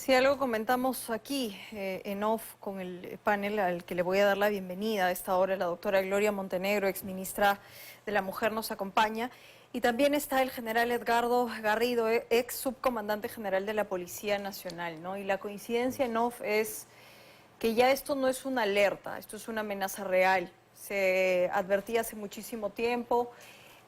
Sí, algo comentamos aquí en off con el panel al que le voy a dar la bienvenida a esta hora. La doctora Gloria Montenegro, exministra de la Mujer, nos acompaña. Y también está el general Edgardo Garrido, ex subcomandante general de la Policía Nacional, ¿no? Y la coincidencia en off es que ya esto no es una alerta, esto es una amenaza real. Se advertía hace muchísimo tiempo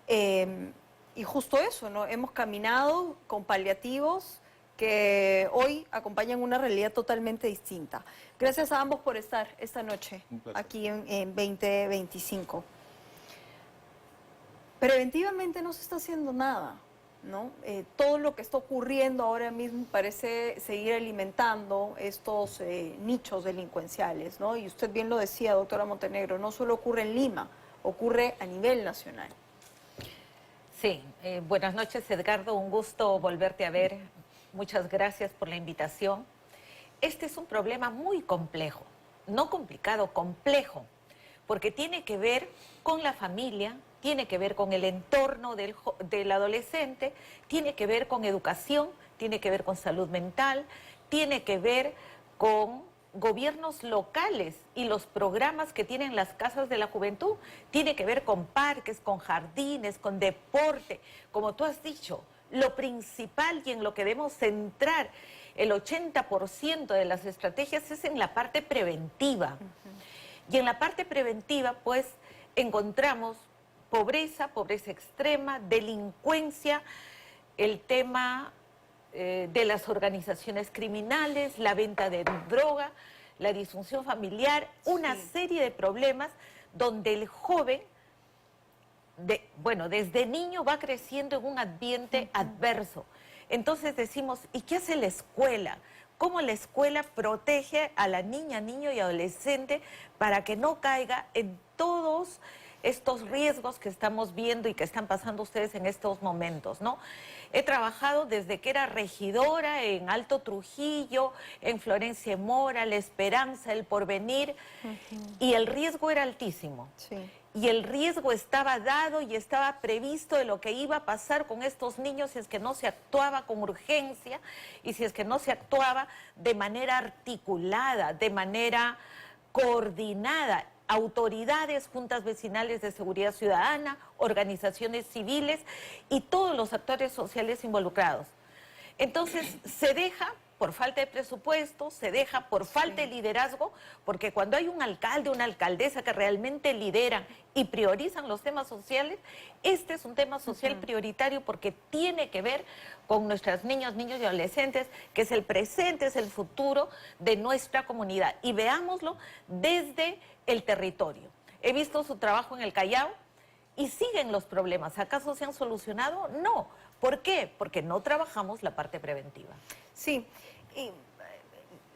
y justo eso, ¿no? Hemos caminado con paliativos que hoy acompañan una realidad totalmente distinta. Gracias a ambos por estar esta noche aquí en 2025. Preventivamente no se está haciendo nada, ¿no? Todo lo que está ocurriendo ahora mismo parece seguir alimentando estos nichos delincuenciales, ¿no? Y usted bien lo decía, doctora Montenegro, no solo ocurre en Lima, ocurre a nivel nacional. Sí, buenas noches, Edgardo, un gusto volverte a ver. Muchas gracias por la invitación. Este es un problema muy complejo, no complicado, complejo, porque tiene que ver con la familia, tiene que ver con el entorno del adolescente, tiene que ver con educación, tiene que ver con salud mental, tiene que ver con gobiernos locales y los programas que tienen las casas de la juventud, tiene que ver con parques, con jardines, con deporte, como tú has dicho. Lo principal y en lo que debemos centrar el 80% de las estrategias es en la parte preventiva. Y en la parte preventiva, pues, encontramos pobreza, pobreza extrema, delincuencia, el tema de las organizaciones criminales, la venta de droga, la disfunción familiar, una serie de problemas donde el joven, desde niño va creciendo en un ambiente adverso. Entonces decimos, ¿y qué hace la escuela? ¿Cómo la escuela protege a la niña, niño y adolescente para que no caiga en todos estos riesgos que estamos viendo y que están pasando ustedes en estos momentos, ¿no? He trabajado desde que era regidora en Alto Trujillo, en Florencia Mora, La Esperanza, El Porvenir, y el riesgo era altísimo. Sí. Y el riesgo estaba dado y estaba previsto de lo que iba a pasar con estos niños si es que no se actuaba con urgencia y si es que no se actuaba de manera articulada, de manera coordinada. Autoridades, juntas vecinales de seguridad ciudadana, organizaciones civiles y todos los actores sociales involucrados. Entonces se deja por falta de presupuesto, se deja por falta de liderazgo, porque cuando hay un alcalde, una alcaldesa que realmente lideran y priorizan los temas sociales, este es un tema social prioritario porque tiene que ver con nuestras niños, niños y adolescentes, que es el presente, es el futuro de nuestra comunidad. Y veámoslo desde el territorio. He visto su trabajo en el Callao y siguen los problemas. ¿Acaso se han solucionado? No. ¿Por qué? Porque no trabajamos la parte preventiva. Sí, y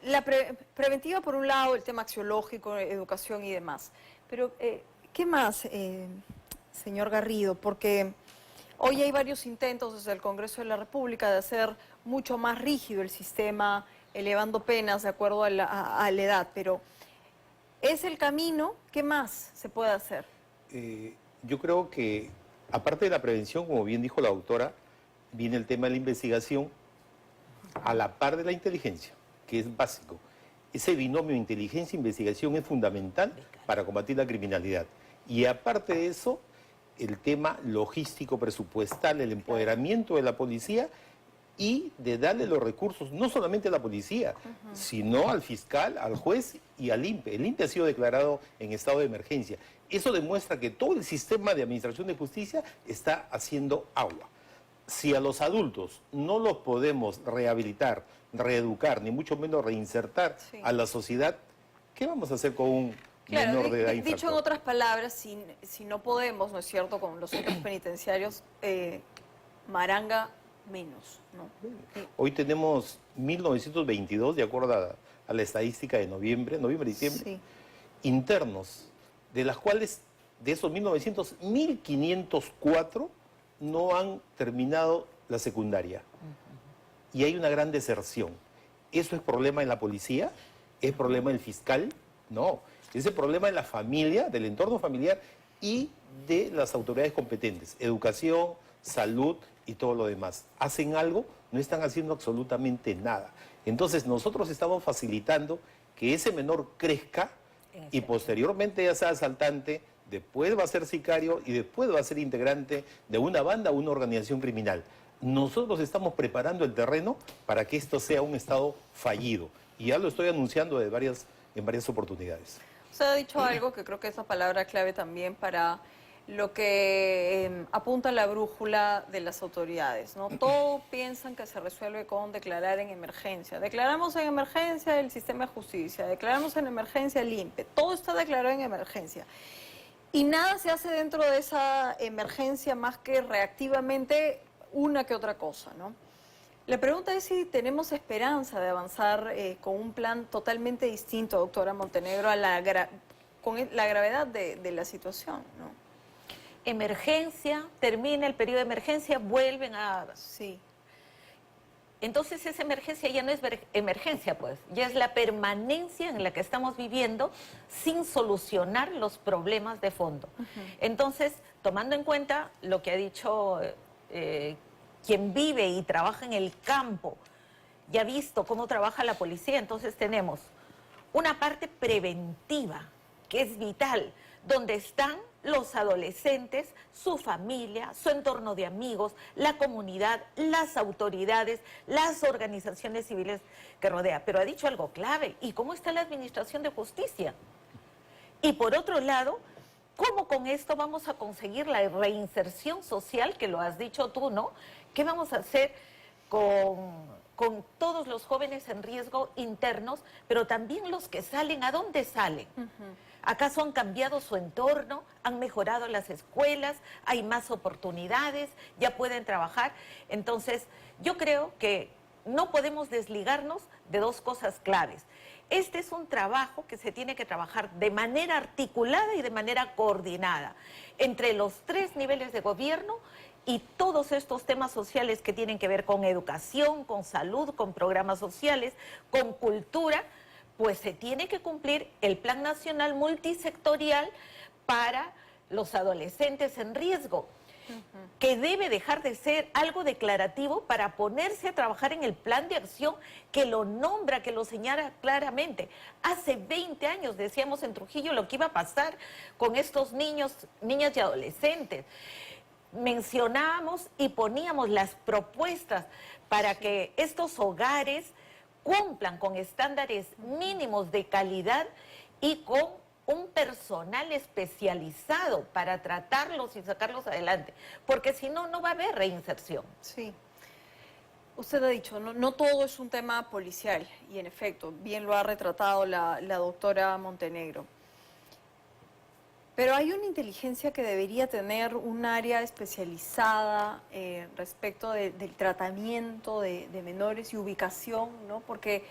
la preventiva por un lado, el tema axiológico, educación y demás. Pero, ¿qué más, señor Garrido? Porque hoy hay varios intentos desde el Congreso de la República de hacer mucho más rígido el sistema, elevando penas de acuerdo a la edad, pero ¿es el camino? ¿Qué más se puede hacer? Yo creo que, aparte de la prevención, como bien dijo la doctora, viene el tema de la investigación a la par de la inteligencia, que es básico. Ese binomio inteligencia-investigación es fundamental para combatir la criminalidad. Y aparte de eso, el tema logístico, presupuestal, el empoderamiento de la policía y de darle los recursos, no solamente a la policía, sino al fiscal, al juez y al INPE. El INPE ha sido declarado en estado de emergencia. Eso demuestra que todo el sistema de administración de justicia está haciendo agua. Si a los adultos no los podemos rehabilitar, reeducar, ni mucho menos reinsertar a la sociedad, ¿qué vamos a hacer con un menor de edad infractor? Dicho en otras palabras, si no podemos, ¿no es cierto?, con los centros penitenciarios, Maranga menos, ¿no? Hoy tenemos 1922, de acuerdo a la estadística de noviembre, diciembre, internos, de las cuales, de esos 1900, 1504 no han terminado la secundaria. Y hay una gran deserción. ¿Eso es problema en la policía? ¿Es problema del fiscal? No. Es el problema de la familia, del entorno familiar y de las autoridades competentes. Educación, salud y todo lo demás. ¿Hacen algo? No están haciendo absolutamente nada. Entonces nosotros estamos facilitando que ese menor crezca y posteriormente ya sea asaltante, después va a ser sicario y después va a ser integrante de una banda o una organización criminal. Nosotros estamos preparando el terreno para que esto sea un Estado fallido. Y ya lo estoy anunciando en varias oportunidades. Usted ha dicho algo que creo que es la palabra clave también para lo que apunta la brújula de las autoridades, ¿no? Todos piensan que se resuelve con declarar en emergencia. Declaramos en emergencia el sistema de justicia, declaramos en emergencia el INPE, todo está declarado en emergencia. Y nada se hace dentro de esa emergencia más que reactivamente una que otra cosa, ¿no? La pregunta es si tenemos esperanza de avanzar con un plan totalmente distinto, doctora Montenegro, con la gravedad de la situación, ¿no? Emergencia, termina el periodo de emergencia, vuelven a... Sí. Entonces esa emergencia ya no es emergencia, pues, ya es la permanencia en la que estamos viviendo sin solucionar los problemas de fondo. Entonces, tomando en cuenta lo que ha dicho quien vive y trabaja en el campo, ya ha visto cómo trabaja la policía, entonces tenemos una parte preventiva, que es vital, donde están los adolescentes, su familia, su entorno de amigos, la comunidad, las autoridades, las organizaciones civiles que rodea. Pero ha dicho algo clave, ¿y cómo está la administración de justicia? Y por otro lado, ¿cómo con esto vamos a conseguir la reinserción social, que lo has dicho tú, ¿no? ¿Qué vamos a hacer con todos los jóvenes en riesgo internos, pero también los que salen? ¿A dónde salen? ¿Acaso han cambiado su entorno? ¿Han mejorado las escuelas? ¿Hay más oportunidades? ¿Ya pueden trabajar? Entonces, yo creo que no podemos desligarnos de dos cosas claves. Este es un trabajo que se tiene que trabajar de manera articulada y de manera coordinada entre los 3 niveles de gobierno y todos estos temas sociales que tienen que ver con educación, con salud, con programas sociales, con cultura. Pues se tiene que cumplir el Plan Nacional Multisectorial para los adolescentes en riesgo, que debe dejar de ser algo declarativo para ponerse a trabajar en el plan de acción que lo nombra, que lo señala claramente. Hace 20 años decíamos en Trujillo lo que iba a pasar con estos niños, niñas y adolescentes. Mencionábamos y poníamos las propuestas para que estos hogares cumplan con estándares mínimos de calidad y con un personal especializado para tratarlos y sacarlos adelante, porque si no, no va a haber reinserción. Sí. Usted ha dicho, no todo es un tema policial, y en efecto, bien lo ha retratado la doctora Montenegro. Pero hay una inteligencia que debería tener un área especializada respecto del tratamiento de menores y ubicación, ¿no? Porque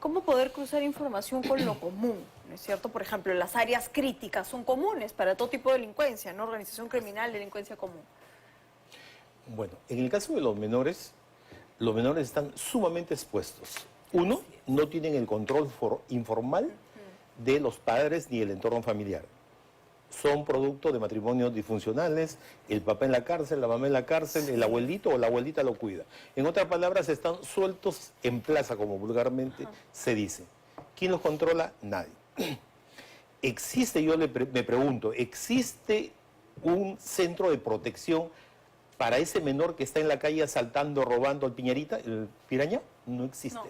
¿cómo poder cruzar información con lo común? ¿No es cierto? Por ejemplo, las áreas críticas son comunes para todo tipo de delincuencia, ¿no? Organización criminal, delincuencia común. Bueno, en el caso de los menores están sumamente expuestos. Uno, no tienen el control informal de los padres ni el entorno familiar. Son producto de matrimonios disfuncionales, el papá en la cárcel, la mamá en la cárcel, el abuelito o la abuelita lo cuida. En otras palabras, están sueltos en plaza, como vulgarmente se dice. ¿Quién los controla? Nadie. ¿Existe, me pregunto, existe un centro de protección para ese menor que está en la calle asaltando, robando al piñarita, el piraña? No existe. No.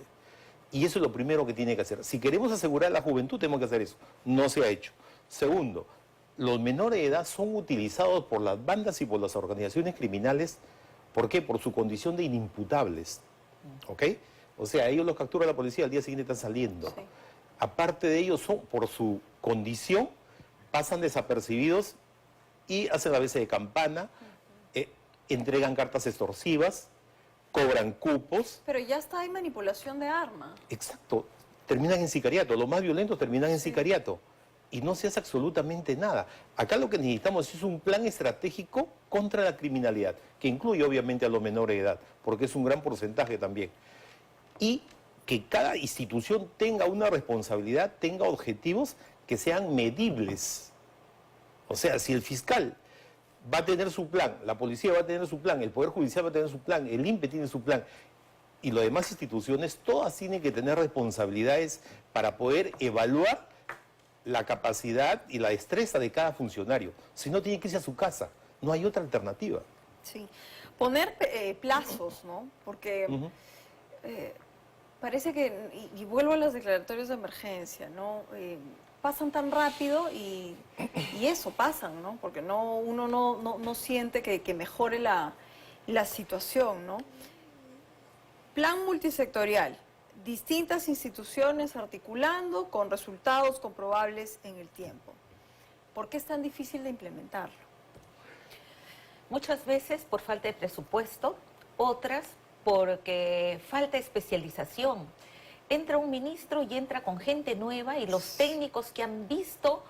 Y eso es lo primero que tiene que hacer. Si queremos asegurar la juventud, tenemos que hacer eso. No se ha hecho. Segundo, los menores de edad son utilizados por las bandas y por las organizaciones criminales. ¿Por qué? Por su condición de inimputables. ¿Ok? O sea, ellos los captura la policía, al día siguiente están saliendo. Sí. Aparte de ellos, por su condición, pasan desapercibidos y hacen la veces de campana, entregan cartas extorsivas, cobran cupos. Pero ya está, hay manipulación de armas. Exacto. Terminan en sicariato. Los más violentos terminan en sicariato. Y no se hace absolutamente nada. Acá lo que necesitamos es un plan estratégico contra la criminalidad, que incluye obviamente a los menores de edad, porque es un gran porcentaje también. Y que cada institución tenga una responsabilidad, tenga objetivos que sean medibles. O sea, si el fiscal va a tener su plan, la policía va a tener su plan, el Poder Judicial va a tener su plan, el INPE tiene su plan, y las demás instituciones, todas tienen que tener responsabilidades para poder evaluar la capacidad y la destreza de cada funcionario. Si no, tiene que irse a su casa. No hay otra alternativa. Sí. Poner plazos, ¿no? Porque parece que, y vuelvo a las declaratorias de emergencia, ¿no? Pasan tan rápido y eso pasan, ¿no? Porque uno no siente que mejore la situación, ¿no? Plan multisectorial, distintas instituciones articulando con resultados comprobables en el tiempo. ¿Por qué es tan difícil de implementarlo? Muchas veces por falta de presupuesto, otras porque falta especialización. Entra un ministro y entra con gente nueva y los técnicos que han visto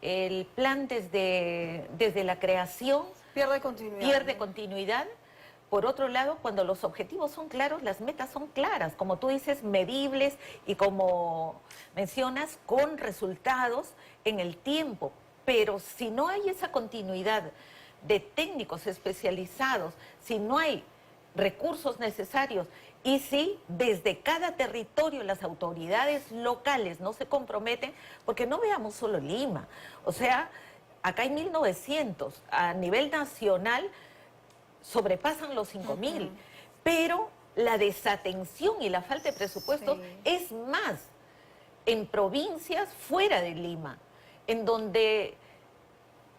el plan desde la creación Pierde continuidad. Pierde continuidad. Por otro lado, cuando los objetivos son claros, las metas son claras, como tú dices, medibles y como mencionas, con resultados en el tiempo. Pero si no hay esa continuidad de técnicos especializados, si no hay recursos necesarios y si desde cada territorio las autoridades locales no se comprometen, porque no veamos solo Lima, o sea, acá hay 1.900, a nivel nacional sobrepasan los 5.000, pero la desatención y la falta de presupuestos es más en provincias fuera de Lima, en donde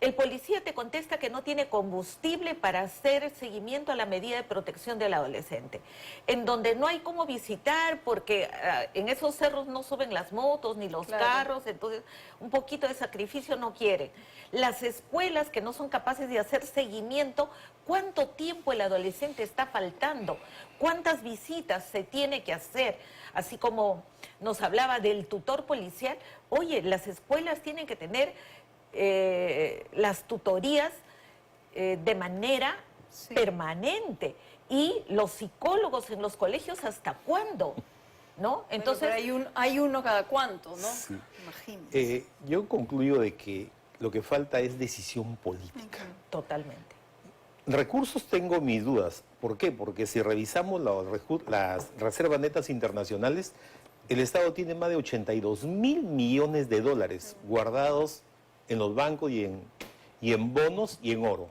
el policía te contesta que no tiene combustible para hacer seguimiento a la medida de protección del adolescente, en donde no hay cómo visitar porque en esos cerros no suben las motos ni los carros, entonces un poquito de sacrificio no quieren. Las escuelas que no son capaces de hacer seguimiento, ¿cuánto tiempo el adolescente está faltando? ¿Cuántas visitas se tiene que hacer? Así como nos hablaba del tutor policial, oye, las escuelas tienen que tener las tutorías de manera permanente y los psicólogos en los colegios ¿hasta cuándo? ¿No? Entonces Pero hay uno cada cuánto, ¿no? Sí. Imagínense. Yo concluyo de que lo que falta es decisión política. totalmente. Recursos tengo mis dudas. ¿Por qué? Porque si revisamos las reservas netas internacionales, el Estado tiene más de 82.000 millones de dólares guardados en los bancos y en bonos y en oro.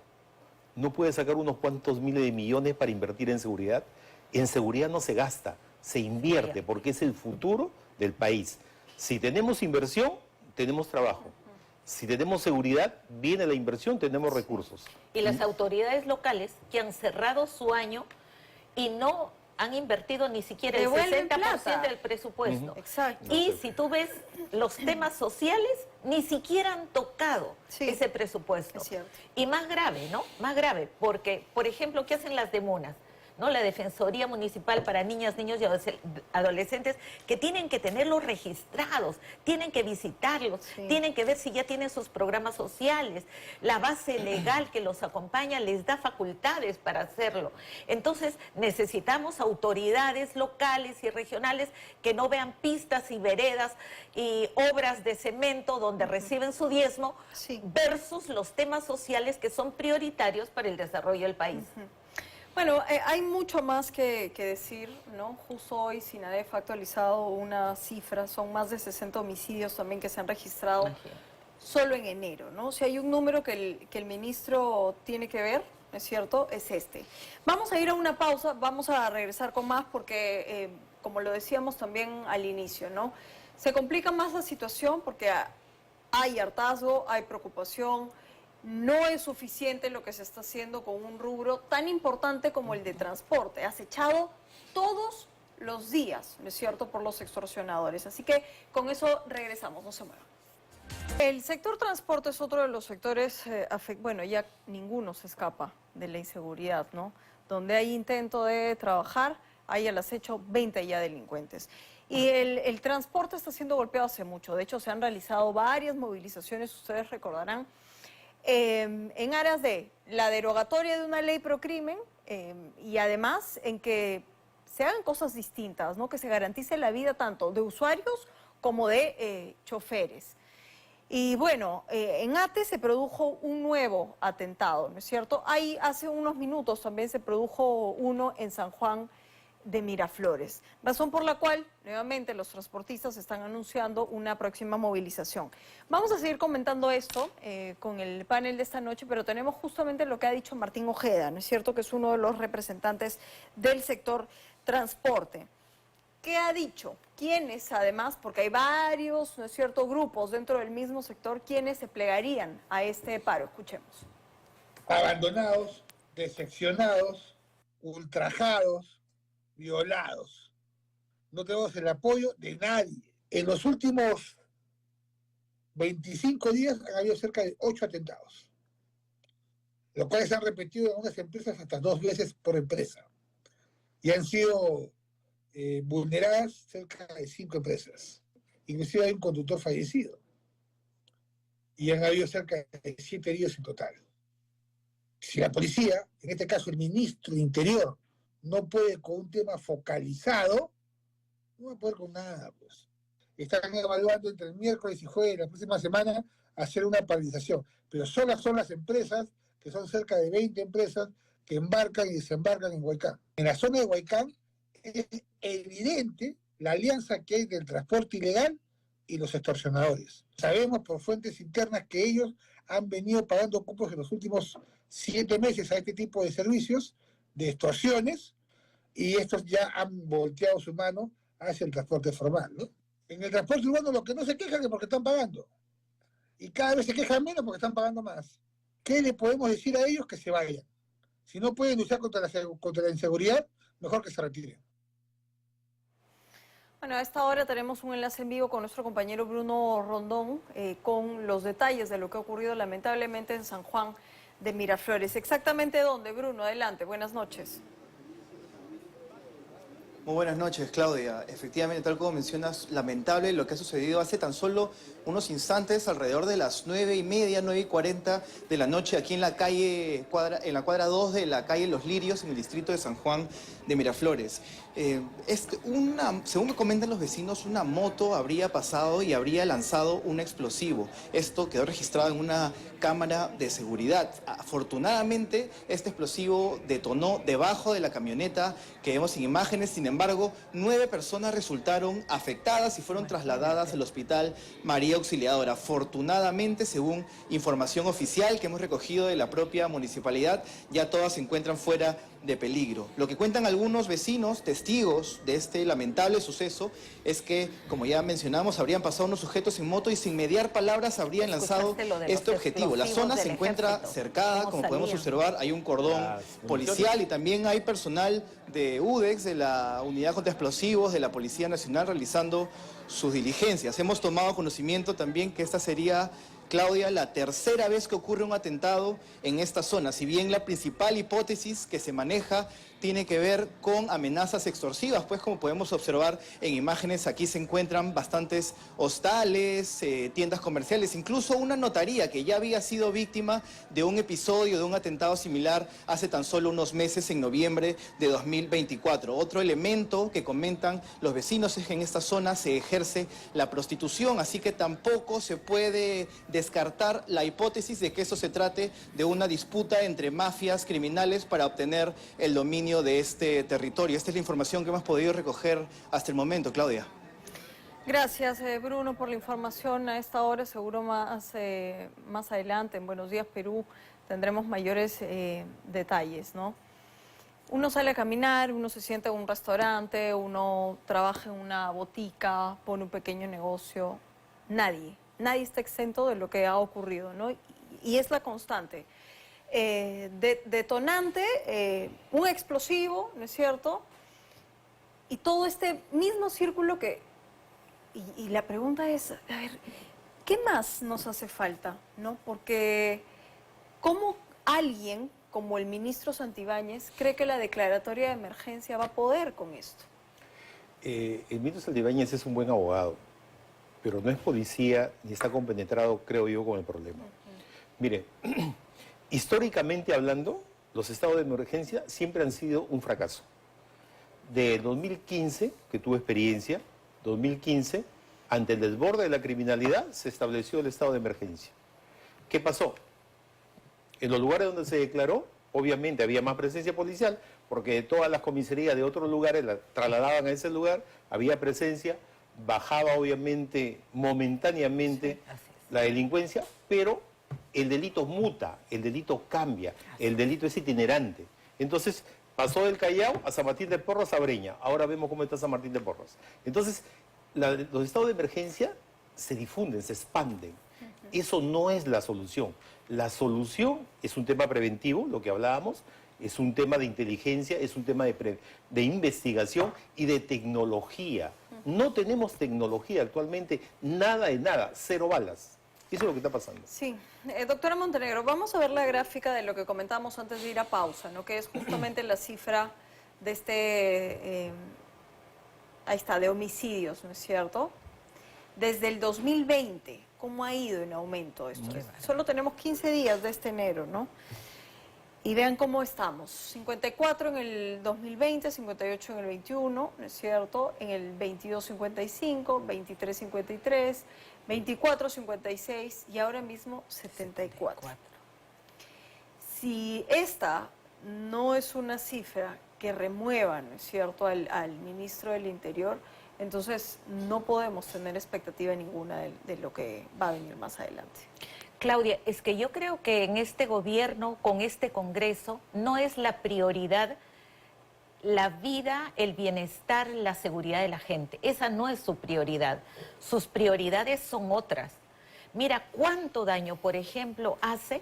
No puede sacar unos cuantos miles de millones para invertir en seguridad. En seguridad no se gasta, se invierte porque es el futuro del país. Si tenemos inversión, tenemos trabajo. Si tenemos seguridad, viene la inversión, tenemos recursos. Y las autoridades locales que han cerrado su año y no han invertido ni siquiera el Devuelven 60% plata. del presupuesto. Exacto. Y si tú ves los temas sociales, ni siquiera han tocado ese presupuesto. Es cierto. Y más grave, ¿no? Más grave, porque, por ejemplo, ¿qué hacen las demunas? ¿No? La Defensoría Municipal para Niñas, Niños y Adolescentes, que tienen que tenerlos registrados, tienen que visitarlos, tienen que ver si ya tienen sus programas sociales, la base legal que los acompaña les da facultades para hacerlo. Entonces necesitamos autoridades locales y regionales que no vean pistas y veredas y obras de cemento donde reciben su diezmo versus los temas sociales que son prioritarios para el desarrollo del país. Bueno, hay mucho más que decir, ¿no? Justo hoy SINADEF ha actualizado una cifra, son más de 60 homicidios también que se han registrado solo en enero, ¿no? Si hay un número que el ministro tiene que ver, ¿no es cierto?, es este. Vamos a ir a una pausa, vamos a regresar con más porque, como lo decíamos también al inicio, ¿no? Se complica más la situación porque hay hartazgo, hay preocupación. No es suficiente lo que se está haciendo con un rubro tan importante como el de transporte, acechado todos los días, ¿no es cierto?, por los extorsionadores. Así que con eso regresamos, no se muevan. El sector transporte es otro de los sectores, bueno, ya ninguno se escapa de la inseguridad, ¿no? Donde hay intento de trabajar, hay al acecho 20 ya delincuentes. Y el transporte está siendo golpeado hace mucho. De hecho, se han realizado varias movilizaciones, ustedes recordarán, en aras de la derogatoria de una ley pro crimen y además en que se hagan cosas distintas, ¿no? Que se garantice la vida tanto de usuarios como de choferes. Y bueno, en Ate se produjo un nuevo atentado, ¿no es cierto? Hace unos minutos también se produjo uno en San Juan de Miraflores, razón por la cual nuevamente los transportistas están anunciando una próxima movilización. Vamos a seguir comentando esto con el panel de esta noche, pero tenemos justamente lo que ha dicho Martín Ojeda, ¿no es cierto?, que es uno de los representantes del sector transporte. ¿Qué ha dicho? ¿Quiénes además? Porque hay varios, ¿no es cierto?, grupos dentro del mismo sector, ¿quiénes se plegarían a este paro? Escuchemos. Abandonados, decepcionados, ultrajados, violados. No tenemos el apoyo de nadie. En los últimos 25 días han habido cerca de 8 atentados, los cuales se han repetido en unas empresas hasta 2 veces por empresa. Y han sido vulneradas cerca de 5 empresas. Inclusive hay un conductor fallecido. Y han habido cerca de 7 heridos en total. Si la policía, en este caso el ministro de Interior, no puede con un tema focalizado, no va a poder con nada, pues. Están evaluando entre el miércoles y jueves de la próxima semana hacer una paralización. Pero solas son las empresas, que son cerca de 20 empresas, que embarcan y desembarcan en Huaycán. En la zona de Huaycán es evidente la alianza que hay del transporte ilegal y los extorsionadores. Sabemos por fuentes internas que ellos han venido pagando cupos en los últimos 7 meses a este tipo de servicios, de extorsiones, y estos ya han volteado su mano hacia el transporte formal, ¿no? En el transporte urbano lo que no se quejan es porque están pagando, y cada vez se quejan menos porque están pagando más. ¿Qué le podemos decir a ellos? Que se vayan. Si no pueden luchar contra la inseguridad, mejor que se retiren. Bueno, a esta hora tenemos un enlace en vivo con nuestro compañero Bruno Rondón con los detalles de lo que ha ocurrido lamentablemente en San Juan de Miraflores. ¿Exactamente dónde, Bruno? Adelante, buenas noches. Muy buenas noches, Claudia. Efectivamente, tal como mencionas, lamentable lo que ha sucedido hace tan solo unos instantes, alrededor de las 9:30, 9:40 de la noche, aquí en la cuadra 2 de la calle Los Lirios, en el distrito de San Juan de Miraflores. Según me comentan los vecinos, una moto habría pasado y habría lanzado un explosivo. Esto quedó registrado en una cámara de seguridad. Afortunadamente, este explosivo detonó debajo de la camioneta que vemos en imágenes. Sin embargo, 9 personas resultaron afectadas y fueron trasladadas al hospital María Auxiliadora. Afortunadamente, según información oficial que hemos recogido de la propia municipalidad, ya todas se encuentran fuera de peligro. Lo que cuentan algunos vecinos, testigos de este lamentable suceso, es que, como ya mencionamos, habrían pasado unos sujetos en moto y sin mediar palabras habrían lanzado este objetivo. La zona se encuentra cercada, como podemos observar, hay un cordón policial y también hay personal de UDEX, de la Unidad contra Explosivos, de la Policía Nacional, realizando sus diligencias. Hemos tomado conocimiento también que esta sería, Claudia, la tercera vez que ocurre un atentado en esta zona. Si bien la principal hipótesis que se maneja tiene que ver con amenazas extorsivas, pues como podemos observar en imágenes, aquí se encuentran bastantes hostales, tiendas comerciales, incluso una notaría que ya había sido víctima de un episodio, de un atentado similar hace tan solo unos meses, en noviembre de 2024. Otro elemento que comentan los vecinos es que en esta zona se ejerce la prostitución, así que tampoco se puede descartar la hipótesis de que eso se trate de una disputa entre mafias criminales para obtener el dominio de este territorio. Esta es la información que hemos podido recoger hasta el momento, Claudia. Gracias, Bruno, por la información a esta hora. Seguro más adelante, en Buenos Días Perú, tendremos mayores detalles, ¿no? Uno sale a caminar, uno se sienta en un restaurante, uno trabaja en una botica, pone un pequeño negocio. Nadie está exento de lo que ha ocurrido, ¿no? Y es la constante. Detonante, un explosivo, ¿no es cierto? Y todo este mismo círculo que... Y la pregunta es, a ver, ¿qué más nos hace falta? ¿No? Porque ¿cómo alguien como el ministro Santibáñez cree que la declaratoria de emergencia va a poder con esto? El ministro Santibáñez es un buen abogado, pero no es policía ni está compenetrado, creo yo, con el problema. Mire, históricamente hablando, los estados de emergencia siempre han sido un fracaso. De 2015, que tuve experiencia, 2015, ante el desborde de la criminalidad, se estableció el estado de emergencia. ¿Qué pasó? En los lugares donde se declaró, obviamente había más presencia policial, porque de todas las comisarías de otros lugares la trasladaban a ese lugar, había presencia, bajaba obviamente momentáneamente la delincuencia, pero el delito muta, el delito cambia, el delito es itinerante. Entonces, pasó del Callao a San Martín de Porres a Breña, ahora vemos cómo está San Martín de Porres. Entonces, los estados de emergencia se difunden, se expanden. Eso no es la solución. La solución es un tema preventivo, lo que hablábamos, es un tema de inteligencia, es un tema de investigación y de tecnología. No tenemos tecnología actualmente, nada de nada, 0 balas. Eso es lo que está pasando. Sí. Doctora Montenegro, vamos a ver la gráfica de lo que comentábamos antes de ir a pausa, ¿no? Que es justamente la cifra de ahí está, de homicidios, ¿no es cierto? Desde el 2020, ¿cómo ha ido en aumento esto? Solo tenemos 15 días de este enero, ¿no? Y vean cómo estamos. 54 en el 2020, 58 en el 21, ¿no es cierto? En el 22, 55, 23, 53, 24, 56 y ahora mismo 74. Si esta no es una cifra que remueva, ¿no es cierto?, al ministro del Interior, entonces no podemos tener expectativa ninguna de lo que va a venir más adelante. Claudia, es que yo creo que en este gobierno, con este Congreso, no es la prioridad la vida, el bienestar, la seguridad de la gente. Esa no es su prioridad. Sus prioridades son otras. Mira cuánto daño, por ejemplo, hace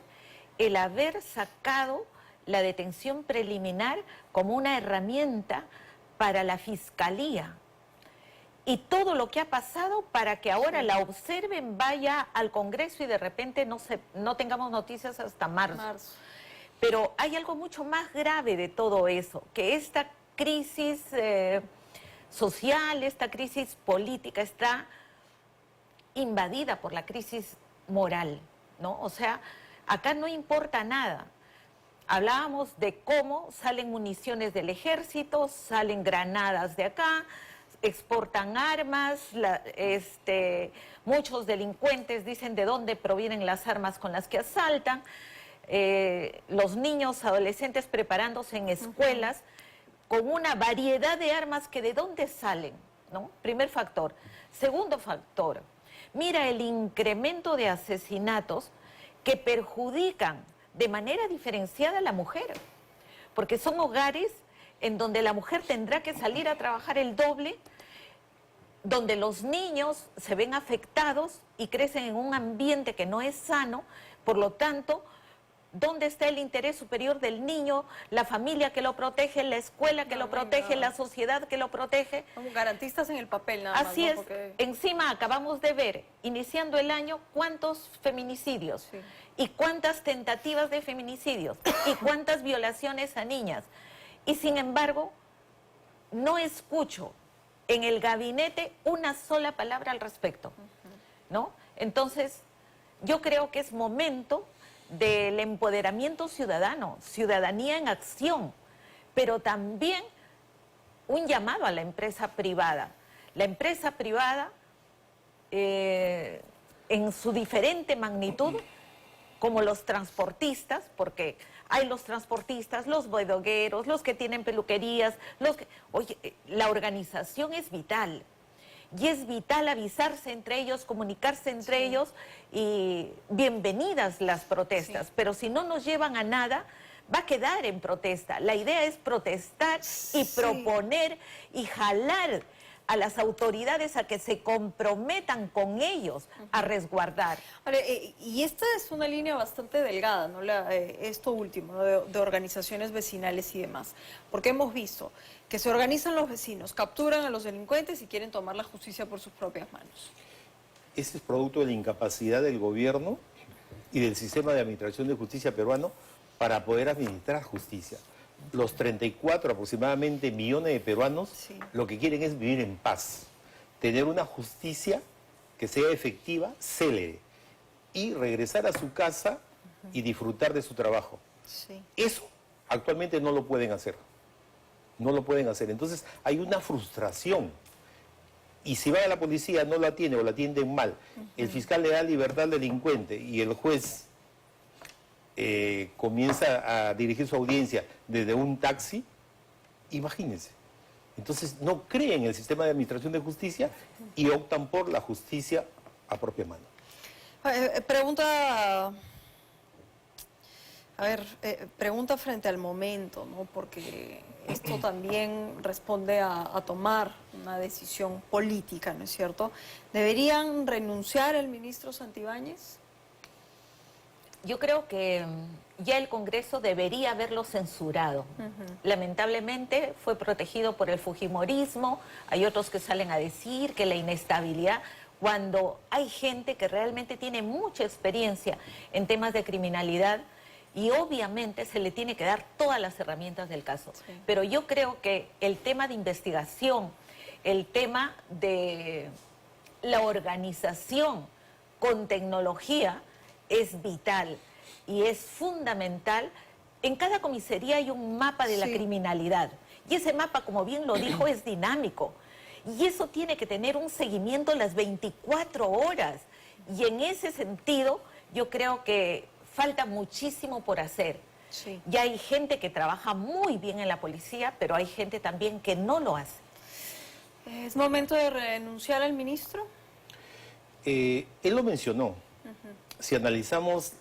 el haber sacado la detención preliminar como una herramienta para la Fiscalía. Y todo lo que ha pasado para que ahora la observen, vaya al Congreso y de repente no tengamos noticias hasta marzo. Pero hay algo mucho más grave de todo eso, que esta crisis social, esta crisis política está invadida por la crisis moral, ¿no? O sea, acá no importa nada. Hablábamos de cómo salen municiones del ejército, salen granadas de acá, exportan armas, muchos delincuentes dicen de dónde provienen las armas con las que asaltan, los niños, adolescentes preparándose en escuelas con una variedad de armas que de dónde salen, ¿no? Primer factor. Segundo factor, mira el incremento de asesinatos que perjudican de manera diferenciada a la mujer, porque son hogares en donde la mujer tendrá que salir a trabajar el doble, donde los niños se ven afectados y crecen en un ambiente que no es sano. Por lo tanto, ¿dónde está el interés superior del niño, la familia que lo protege, la escuela que lo protege, la sociedad que lo protege? Como garantistas en el papel nada más. Así es. Porque encima acabamos de ver, iniciando el año, cuántos feminicidios y cuántas tentativas de feminicidios y cuántas violaciones a niñas. Y sin embargo, no escucho en el gabinete una sola palabra al respecto, ¿no? Entonces, yo creo que es momento del empoderamiento ciudadano, ciudadanía en acción, pero también un llamado a la empresa privada. La empresa privada, en su diferente magnitud, como los transportistas, porque hay los transportistas, los bodegueros, los que tienen peluquerías, oye, la organización es vital. Y es vital avisarse entre ellos, comunicarse entre ellos, y bienvenidas las protestas. Pero si no nos llevan a nada, va a quedar en protesta. La idea es protestar y proponer y jalar a las autoridades a que se comprometan con ellos a resguardar. Ahora, y esta es una línea bastante delgada, ¿no? Esto último, ¿no? de organizaciones vecinales y demás, porque hemos visto que se organizan los vecinos, capturan a los delincuentes y quieren tomar la justicia por sus propias manos. Ese es producto de la incapacidad del gobierno y del sistema de administración de justicia peruano para poder administrar justicia. Los 34 aproximadamente millones de peruanos lo que quieren es vivir en paz, tener una justicia que sea efectiva, célere, y regresar a su casa y disfrutar de su trabajo. Eso actualmente no lo pueden hacer. No lo pueden hacer. Entonces hay una frustración. Y si va a la policía, no lo atiende o la atienden mal, el fiscal le da libertad al delincuente y el juez comienza a dirigir su audiencia desde un taxi, Imagínense. Entonces no creen en el sistema de administración de justicia y optan por la justicia a propia mano. Pregunta frente al momento, ¿no? Porque esto también responde a tomar una decisión política, ¿no es cierto? ¿Deberían renunciar el ministro Santibáñez? Yo creo que ya el Congreso debería haberlo censurado. Lamentablemente fue protegido por el fujimorismo, hay otros que salen a decir que la inestabilidad, cuando hay gente que realmente tiene mucha experiencia en temas de criminalidad y obviamente se le tiene que dar todas las herramientas del caso. Sí. Pero yo creo que el tema de investigación, el tema de la organización con tecnología es vital y es fundamental. En cada comisaría hay un mapa de la criminalidad y ese mapa, como bien lo dijo, es dinámico y eso tiene que tener un seguimiento las 24 horas y en ese sentido yo creo que falta muchísimo por hacer. Sí. Ya hay gente que trabaja muy bien en la policía, pero hay gente también que no lo hace. ¿Es momento de renunciar al ministro? Él lo mencionó. Si analizamos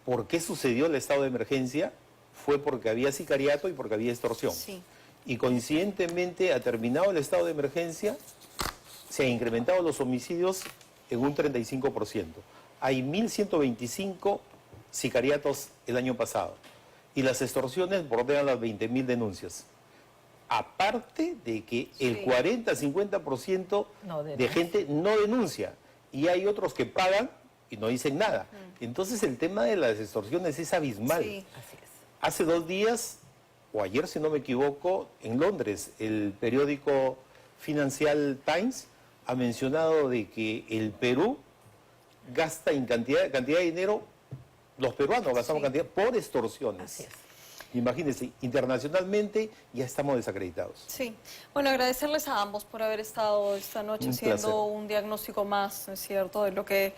por qué sucedió el estado de emergencia, fue porque había sicariato y porque había extorsión. Sí. Y coincidentemente, ha terminado el estado de emergencia, se han incrementado los homicidios en un 35%. Hay 1.125 sicariatos el año pasado y las extorsiones bordean las 20.000 denuncias. Aparte de que el 40-50% de gente no denuncia y hay otros que pagan y no dicen nada. Entonces el tema de las extorsiones es abismal. Sí, así es. Hace 2 días, o ayer si no me equivoco, en Londres, el periódico Financial Times ha mencionado de que el Perú gasta en cantidad de dinero, los peruanos gastamos cantidad por extorsiones. Así es. Imagínense, internacionalmente ya estamos desacreditados. Sí. Bueno, agradecerles a ambos por haber estado esta noche haciendo un diagnóstico más, ¿no es cierto?, a lo que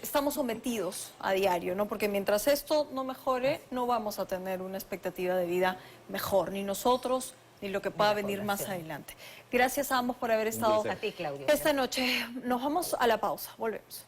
estamos sometidos a diario, ¿no? Porque mientras esto no mejore, no vamos a tener una expectativa de vida mejor, ni nosotros, ni lo que pueda venir más adelante. Gracias a ambos por haber estado a ti, Claudio. Esta noche. Nos vamos a la pausa, volvemos.